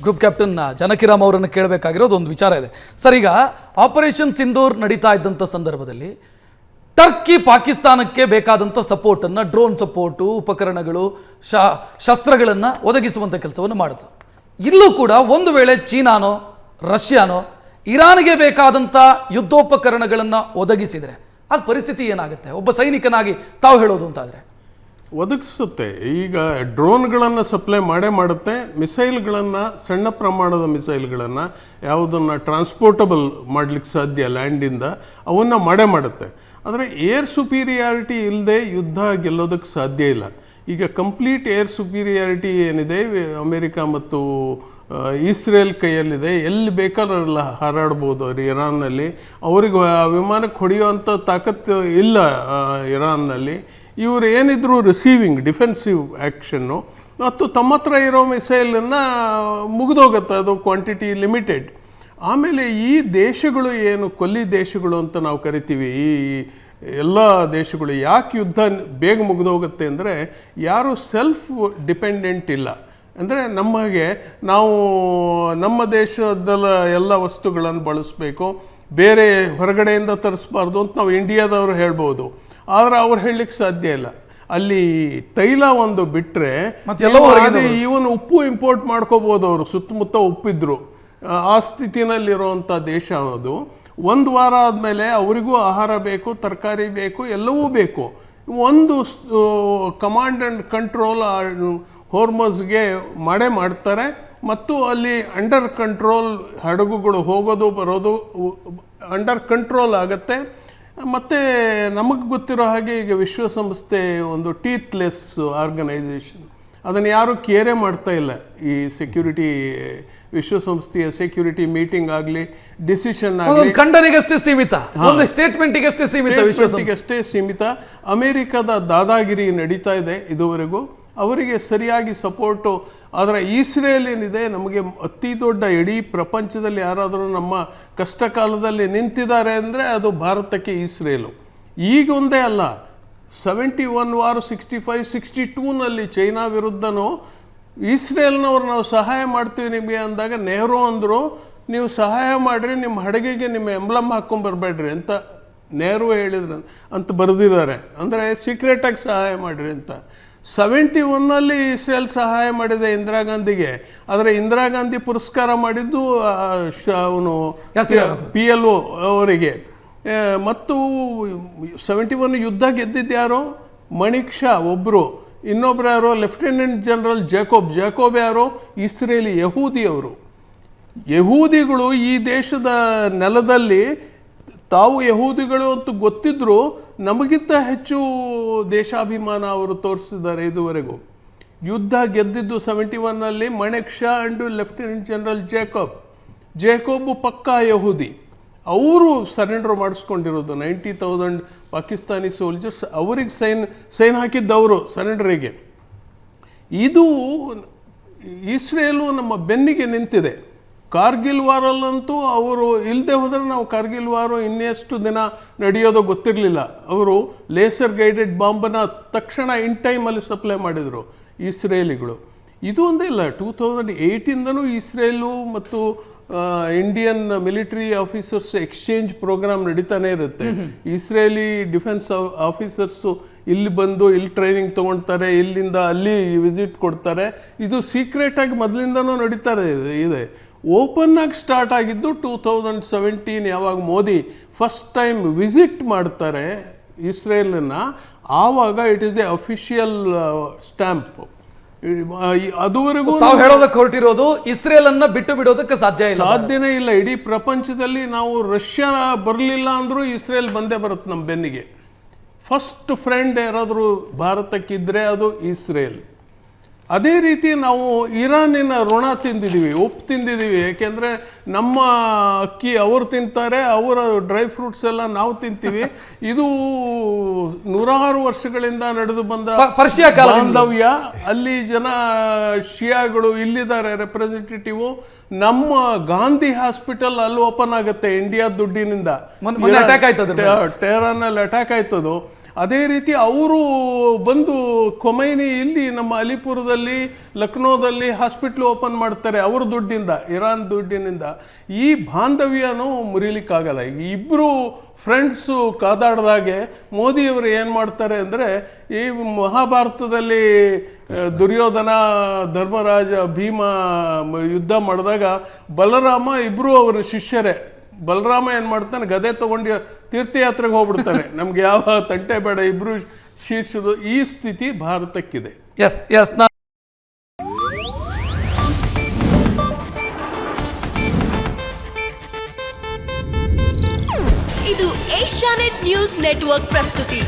Group captain Janakiram ಅವರನ್ನು ಕೇಳಬೇಕಾಗಿರೋದು ಒಂದು ವಿಚಾರ ಇದೆ ಸರ್. ಈಗ ಆಪರೇಷನ್ ಸಿಂಧೂರ್ ನಡೀತಾ ಇದ್ದಂಥ ಸಂದರ್ಭದಲ್ಲಿ ಟರ್ಕಿ ಪಾಕಿಸ್ತಾನಕ್ಕೆ ಬೇಕಾದಂಥ ಸಪೋರ್ಟನ್ನು, ಡ್ರೋನ್ ಸಪೋರ್ಟು, ಉಪಕರಣಗಳು, ಶಸ್ತ್ರಗಳನ್ನು ಒದಗಿಸುವಂಥ ಕೆಲಸವನ್ನು ಮಾಡಿತು. ಇಲ್ಲೂ ಕೂಡ ಒಂದು ವೇಳೆ ಚೀನಾನೋ ರಷ್ಯಾನೋ ಇರಾನ್ಗೆ ಬೇಕಾದಂಥ ಯುದ್ಧೋಪಕರಣಗಳನ್ನು ಒದಗಿಸಿದರೆ ಆಗ ಪರಿಸ್ಥಿತಿ ಏನಾಗುತ್ತೆ? ಒಬ್ಬ ಸೈನಿಕನಾಗಿ ತಾವು ಹೇಳೋದು ಅಂತಾದರೆ ಒದಗಿಸುತ್ತೆ. ಈಗ ಡ್ರೋನ್ಗಳನ್ನು ಸಪ್ಲೈ ಮಾಡುತ್ತೆ, ಮಿಸೈಲ್ಗಳನ್ನು, ಸಣ್ಣ ಪ್ರಮಾಣದ ಮಿಸೈಲ್ಗಳನ್ನು ಯಾವುದನ್ನು ಟ್ರಾನ್ಸ್ಪೋರ್ಟಬಲ್ ಮಾಡಲಿಕ್ಕೆ ಸಾಧ್ಯ ಲ್ಯಾಂಡಿಂದ ಅವನ್ನು ಮಾಡುತ್ತೆ. ಆದರೆ ಏರ್ ಸುಪೀರಿಯಾರಿಟಿ ಇಲ್ಲದೆ ಯುದ್ಧ ಗೆಲ್ಲೋದಕ್ಕೆ ಸಾಧ್ಯ ಇಲ್ಲ. ಈಗ ಕಂಪ್ಲೀಟ್ ಏರ್ ಸುಪೀರಿಯಾರಿಟಿ ಏನಿದೆ ಅಮೇರಿಕಾ ಮತ್ತು ಇಸ್ರೇಲ್ ಕೈಯಲ್ಲಿದೆ. ಎಲ್ಲಿ ಬೇಕಾದ್ರೆಲ್ಲ ಹಾರಾಡ್ಬೋದು ಅವರು ಇರಾನ್ನಲ್ಲಿ. ಅವ್ರಿಗೆ ವಿಮಾನಕ್ಕೆ ಹೊಡೆಯುವಂಥ ತಾಕತ್ತು ಇಲ್ಲ ಇರಾನ್ನಲ್ಲಿ. ಇವರು ಏನಿದ್ರು ರಿಸೀವಿಂಗ್ ಡಿಫೆನ್ಸಿವ್ ಆ್ಯಕ್ಷನ್ನು ಮತ್ತು ತಮ್ಮ ಹತ್ರ ಇರೋ ಮಿಸೈಲನ್ನು ಮುಗಿದೋಗುತ್ತೆ, ಅದು ಕ್ವಾಂಟಿಟಿ ಲಿಮಿಟೆಡ್. ಆಮೇಲೆ ಈ ದೇಶಗಳು ಏನು ಕೊಲ್ಲಿ ದೇಶಗಳು ಅಂತ ನಾವು ಕರಿತೀವಿ, ಈ ಎಲ್ಲ ದೇಶಗಳು ಯಾಕೆ ಯುದ್ಧ ಬೇಗ ಮುಗಿದೋಗುತ್ತೆ ಅಂದರೆ ಯಾರು ಸೆಲ್ಫ್ ಡಿಪೆಂಡೆಂಟ್ ಇಲ್ಲ. ಅಂದರೆ ನಮಗೆ ನಾವು ನಮ್ಮ ದೇಶದಲ್ಲ ಎಲ್ಲ ವಸ್ತುಗಳನ್ನು ಬಳಸಬೇಕು, ಬೇರೆ ಹೊರಗಡೆಯಿಂದ ತರಿಸ್ಬಾರ್ದು ಅಂತ ನಾವು ಇಂಡಿಯಾದವರು ಹೇಳ್ಬೋದು. ಆದರೆ ಅವ್ರು ಹೇಳಲಿಕ್ಕೆ ಸಾಧ್ಯ ಇಲ್ಲ. ಅಲ್ಲಿ ತೈಲ ಒಂದು ಬಿಟ್ಟರೆ ಇವನು ಉಪ್ಪು ಇಂಪೋರ್ಟ್ ಮಾಡ್ಕೋಬೋದು. ಅವರು ಸುತ್ತಮುತ್ತ ಉಪ್ಪಿದ್ರು ಆ ಸ್ಥಿತಿನಲ್ಲಿರುವಂಥ ದೇಶ ಅದು. ಒಂದು ವಾರ ಆದಮೇಲೆ ಅವರಿಗೂ ಆಹಾರ ಬೇಕು, ತರಕಾರಿ ಬೇಕು, ಎಲ್ಲವೂ ಬೇಕು. ಒಂದು ಕಮಾಂಡ್ ಆ್ಯಂಡ್ ಕಂಟ್ರೋಲ್ ಹೋರ್ಮೋಸ್ಗೆ ಮಾಡ್ತಾರೆ ಮತ್ತು ಅಲ್ಲಿ ಅಂಡರ್ ಕಂಟ್ರೋಲ್ ಹಡಗುಗಳು ಹೋಗೋದು ಬರೋದು ಅಂಡರ್ ಕಂಟ್ರೋಲ್ ಆಗುತ್ತೆ. ಮತ್ತು ನಮಗೆ ಗೊತ್ತಿರೋ ಹಾಗೆ ಈಗ ವಿಶ್ವಸಂಸ್ಥೆ ಒಂದು ಟೀತ್ಲೆಸ್ ಆರ್ಗನೈಸೇಷನ್, ಅದನ್ನು ಯಾರೂ ಕೇರೇ ಮಾಡ್ತಾ ಇಲ್ಲ. ಈ ಸೆಕ್ಯೂರಿಟಿ ವಿಶ್ವಸಂಸ್ಥೆಯ ಸೆಕ್ಯೂರಿಟಿ ಮೀಟಿಂಗ್ ಆಗಲಿ, ಡಿಸಿಷನ್ ಆಗಲಿ ಖಂಡನೆಗಷ್ಟೇ ಸೀಮಿತ, ಒಂದು ಸ್ಟೇಟ್ಮೆಂಟಿಗಷ್ಟೇ ಸೀಮಿತ. ಅಮೇರಿಕದ ದಾದಾಗಿರಿ ನಡೀತಾ ಇದೆ ಇದುವರೆಗೂ, ಅವರಿಗೆ ಸರಿಯಾಗಿ ಸಪೋರ್ಟು. ಆದರೆ ಇಸ್ರೇಲ್ ಏನಿದೆ ನಮಗೆ ಅತಿ ದೊಡ್ಡ, ಇಡೀ ಪ್ರಪಂಚದಲ್ಲಿ ಯಾರಾದರೂ ನಮ್ಮ ಕಷ್ಟ ಕಾಲದಲ್ಲಿ ನಿಂತಿದ್ದಾರೆ ಅಂದರೆ ಅದು ಭಾರತಕ್ಕೆ ಇಸ್ರೇಲು. ಈಗ ಒಂದೇ ಅಲ್ಲ, 71 ವಾರ್, 65, 62ನಲ್ಲಿ ಚೈನಾ ವಿರುದ್ಧನೂ ಇಸ್ರೇಲ್ನವ್ರು ನಾವು ಸಹಾಯ ಮಾಡ್ತೀವಿ ನಿಮಗೆ ಅಂದಾಗ ನೆಹರು ಅಂದರು, ನೀವು ಸಹಾಯ ಮಾಡಿರಿ, ನಿಮ್ಮ ಹಡಗಿಗೆ ನಿಮ್ಮ ಎಂಬ್ಲಮ್ ಹಾಕ್ಕೊಂಬರ್ಬೇಡ್ರಿ ಅಂತ ನೆಹರು ಹೇಳಿದ್ರು ಅಂತ ಬರೆದಿದ್ದಾರೆ. ಅಂದರೆ ಸೀಕ್ರೆಟಾಗಿ ಸಹಾಯ ಮಾಡಿರಿ ಅಂತ. 71ನಲ್ಲಿ ಇಸ್ರೇಲ್ ಸಹಾಯ ಮಾಡಿದೆ ಇಂದಿರಾ ಗಾಂಧಿಗೆ. ಆದರೆ ಇಂದಿರಾ ಗಾಂಧಿ ಪುರಸ್ಕಾರ ಮಾಡಿದ್ದು ಅವನು PLO ಅವರಿಗೆ. ಮತ್ತು 71 ಯುದ್ಧ ಗೆದ್ದಿದ್ದು ಯಾರು? ಮಣಿಕ್ ಶಾ ಒಬ್ಬರು, ಇನ್ನೊಬ್ರು ಯಾರು ಲೆಫ್ಟಿನೆಂಟ್ ಜನರಲ್ ಜಾಕೋಬ್ ಯಾರು? ಇಸ್ರೇಲಿ ಯಹೂದಿಯವರು. ಯಹೂದಿಗಳು ಈ ದೇಶದ ನೆಲದಲ್ಲಿ ತಾವು ಯಹೂದಿಗಳು ಅಂತ ಗೊತ್ತಿದ್ರು ನಮಗಿಂತ ಹೆಚ್ಚು ದೇಶಾಭಿಮಾನ ಅವರು ತೋರಿಸಿದ್ದಾರೆ ಇದುವರೆಗೂ. ಯುದ್ಧ ಗೆದ್ದಿದ್ದು 71ನಲ್ಲಿ Manekshaw and lieutenant general Jacob ಪಕ್ಕಾ ಯಹೂದಿ. ಅವರು ಸರೆಂಡರ್ ಮಾಡಿಸ್ಕೊಂಡಿರೋದು 90,000 ಪಾಕಿಸ್ತಾನಿ ಸೋಲ್ಜರ್ಸ್, ಅವರಿಗೆ ಸೈನ್ ಹಾಕಿದ್ದವರು ಸರೆಂಡರಿಗೆ. ಇದು ಇಸ್ರೇಲು ನಮ್ಮ ಬೆನ್ನಿಗೆ ನಿಂತಿದೆ. ಕಾರ್ಗಿಲ್ ವಾರಲ್ಲಂತೂ ಅವರು ಇಲ್ಲದೆ ಹೋದರೆ ನಾವು ಕಾರ್ಗಿಲ್ ವಾರ ಇನ್ನೆಷ್ಟು ದಿನ ನಡೆಯೋದೋ ಗೊತ್ತಿರಲಿಲ್ಲ. ಅವರು ಲೇಸರ್ ಗೈಡೆಡ್ ಬಾಂಬನ್ನು ತಕ್ಷಣ ಇನ್ ಟೈಮಲ್ಲಿ ಸಪ್ಲೈ ಮಾಡಿದರು ಇಸ್ರೇಲಿಗಳು. ಇದು ಒಂದೇ ಇಲ್ಲ, 2008ಇಂದನೂ ಇಸ್ರೇಲು ಮತ್ತು Indian military officers exchange programme ನಡೀತಾನೆ ಇರುತ್ತೆ. ಇಸ್ರೇಲಿ ಡಿಫೆನ್ಸ್ ಆಫೀಸರ್ಸು ಇಲ್ಲಿ ಬಂದು ಇಲ್ಲಿ ಟ್ರೈನಿಂಗ್ ತೊಗೊಳ್ತಾರೆ, ಇಲ್ಲಿಂದ ಅಲ್ಲಿ ವಿಸಿಟ್ ಕೊಡ್ತಾರೆ. ಇದು ಸೀಕ್ರೆಟಾಗಿ ಮೊದಲಿಂದನೂ ನಡೀತಾರೆ ಇದೆ. ಓಪನ್ ಆಗಿ ಸ್ಟಾರ್ಟ್ ಆಗಿದ್ದು 2017, ಯಾವಾಗ ಮೋದಿ ಫಸ್ಟ್ ಟೈಮ್ ವಿಸಿಟ್ ಮಾಡ್ತಾರೆ ಇಸ್ರೇಲನ್ನು, ಆವಾಗ it is the official stamp. ಅದುವರೆಗೂ ತಾವು ಹೇಳೋದಕ್ಕೆ ಹೊರಟಿರೋದು ಇಸ್ರೇಲ್ ಅನ್ನ ಬಿಟ್ಟು ಬಿಡೋದಕ್ಕೆ ಸಾಧ್ಯನೇ ಇಲ್ಲ. ಇಡೀ ಪ್ರಪಂಚದಲ್ಲಿ ನಾವು ರಷ್ಯಾ ಬರಲಿಲ್ಲ ಅಂದ್ರೂ ಇಸ್ರೇಲ್ ಬಂದೇ ಬರುತ್ತೆ ನಮ್ಮ ಬೆನ್ನಿಗೆ. ಫಸ್ಟ್ ಫ್ರೆಂಡ್ ಯಾರಾದರೂ ಭಾರತಕ್ಕಿದ್ರೆ ಅದು ಇಸ್ರೇಲ್. ಅದೇ ರೀತಿ ನಾವು ಇರಾನಿನ ಋಣ ತಿಂದಿದ್ದೀವಿ, ಉಪ್ಪು ತಿಂದಿದ್ದೀವಿ. ಏಕೆಂದರೆ ನಮ್ಮ ಅಕ್ಕಿ ಅವರು ತಿಂತಾರೆ, ಅವರ ಡ್ರೈ ಫ್ರೂಟ್ಸ್ ಎಲ್ಲ ನಾವು ತಿಂತೀವಿ. ಇದು 100 ವರ್ಷಗಳಿಂದ ನಡೆದು ಬಂದ ಬಾಂಧವ್ಯ. ಅಲ್ಲಿ ಜನ ಶಿಯಾಗಳು ಇಲ್ಲಿದ್ದಾರೆ ರೆಪ್ರೆಸೆಂಟೇಟಿವ್. ನಮ್ಮ ಗಾಂಧಿ ಹಾಸ್ಪಿಟಲ್ ಅಲ್ಲಿ ಓಪನ್ ಆಗುತ್ತೆ ಇಂಡಿಯಾ ದುಡ್ಡಿನಿಂದ. ಟೆಹರಾನಲ್ಲಿ ಅಟ್ಯಾಕ್ ಆಯ್ತದು. ಅದೇ ರೀತಿ ಅವರು ಬಂದು ಖೊಮೈನಿ ಇಲ್ಲಿ ನಮ್ಮ ಅಲಿಪುರದಲ್ಲಿ ಲಕ್ನೋದಲ್ಲಿ ಹಾಸ್ಪಿಟ್ಲ್ ಓಪನ್ ಮಾಡ್ತಾರೆ ಅವ್ರ ದುಡ್ಡಿಂದ, ಇರಾನ್ ದುಡ್ಡಿನಿಂದ. ಈ ಬಾಂಧವ್ಯನೂ ಮುರಿಲಿಕ್ಕಾಗಲ್ಲ. ಈಗ ಇಬ್ಬರು ಫ್ರೆಂಡ್ಸು ಕಾದಾಡ್ದಾಗೆ ಮೋದಿಯವರು ಏನು ಮಾಡ್ತಾರೆ ಅಂದರೆ, ಈ ಮಹಾಭಾರತದಲ್ಲಿ ದುರ್ಯೋಧನ, ಧರ್ಮರಾಜ, ಭೀಮ ಯುದ್ಧ ಮಾಡಿದಾಗ ಬಲರಾಮ ಇಬ್ಬರು ಅವರ ಶಿಷ್ಯರೇ. ಬಲರಾಮ ಏನು ಮಾಡ್ತಾನೆ, ಗದೆ ತೊಗೊಂಡು ತೀರ್ಥಯಾತ್ರೆಗೆ ಹೋಗ್ಬಿಡ್ತಾನೆ, ನಮ್ಗೆ ಯಾವ ತಂಟೆ ಬೇಡ, ಇಬ್ಬರು ಶಿಷ್ಯರು. ಈ ಸ್ಥಿತಿ ಭಾರತಕ್ಕಿದೆ. ಎಸ್ ಎಸ್ ಇದು ಏಷ್ಯಾನೆಟ್ ನ್ಯೂಸ್ ನೆಟ್ವರ್ಕ್ ಪ್ರಸ್ತುತಿ.